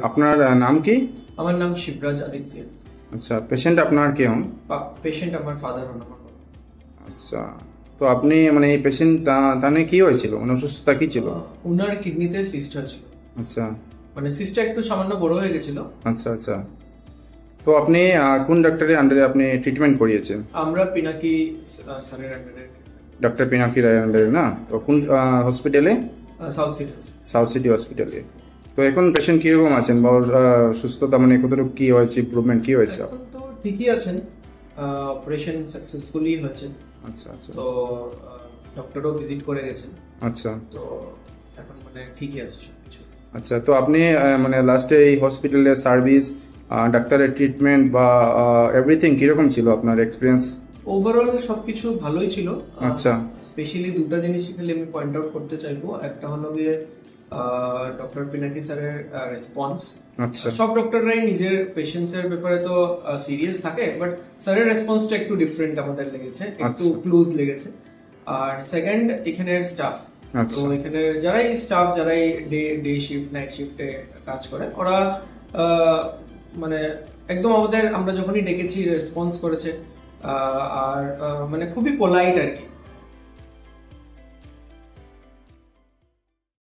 আপনার নাম কি? আমার নাম শিবরাজ আদিত্য। আচ্ছা, পেশেন্ট আপনার কে হন? পেশেন্ট আমার ফাদার হন আমার। আচ্ছা, তো আপনি মানে এই পেশেন্ট তাহলে কি হয়েছিল, মানে অসুস্থতা কি ছিল? উনার কিডনিতে সিস্ট হয়েছিল। আচ্ছা, মানে সিস্টটা একটু সামান্য বড় হয়ে গেছিল। আচ্ছা আচ্ছা। তো আপনি কোন ডাক্তারের আন্ডারে আপনি ট্রিটমেন্ট করিয়েছেন? আমরা পিনাকি স্যারের আন্ডারে। ডক্টর পিনাকি রায়ের আন্ডারে না? তো কোন হসপিটালে? South city. সাউথ সিটি হসপিটালে। তো এখন পেশেন্ট কিরকম আছেন বা ওর, সুস্থতা মানে কতটুকু কি হয়েছে, ইমপ্রুভমেন্ট কি হয়েছে? এখন তো ঠিকই আছেন, অপারেশন সাকসেসফুলি হয়েছে। আচ্ছা আচ্ছা। তো ডক্টরও ভিজিট করে গেছেন। আচ্ছা, তো এখন মানে ঠিকই আছে সবকিছু। আচ্ছা। তো আপনি মানে লাস্টে এই হসপিটালের সার্ভিস, ডাক্তারের ট্রিটমেন্ট বা এভরিথিং কিরকম ছিল আপনার এক্সপিরিয়েন্স? ওভারঅল সবকিছু ভালোই ছিল। আচ্ছা। স্পেশালি দুটো জিনিস খালি আমি পয়েন্ট আউট করতে চাইবো। একটা হলো গিয়ে ডক্টর পিনাকি স্যারের রেসপন্স। আচ্ছা, সব ডক্টররাই নিজের পেশেন্টসের ব্যাপারে তো সিরিয়াস থাকে, বাট স্যারের রেসপন্সটা একটু ডিফারেন্ট আমাদের লেগেছে, একটু ক্লোজ লেগেছে। আর সেকেন্ড, এখানের স্টাফ। তো এখানে যারাই স্টাফ, যারাই ডে শিফট নাইট শিফটে কাজ করে, ওরা মানে একদম আমাদের, আমরা যখনই ডেকেছি রেসপন্স করেছে। আর মানে খুবই পোলাইট আর কি।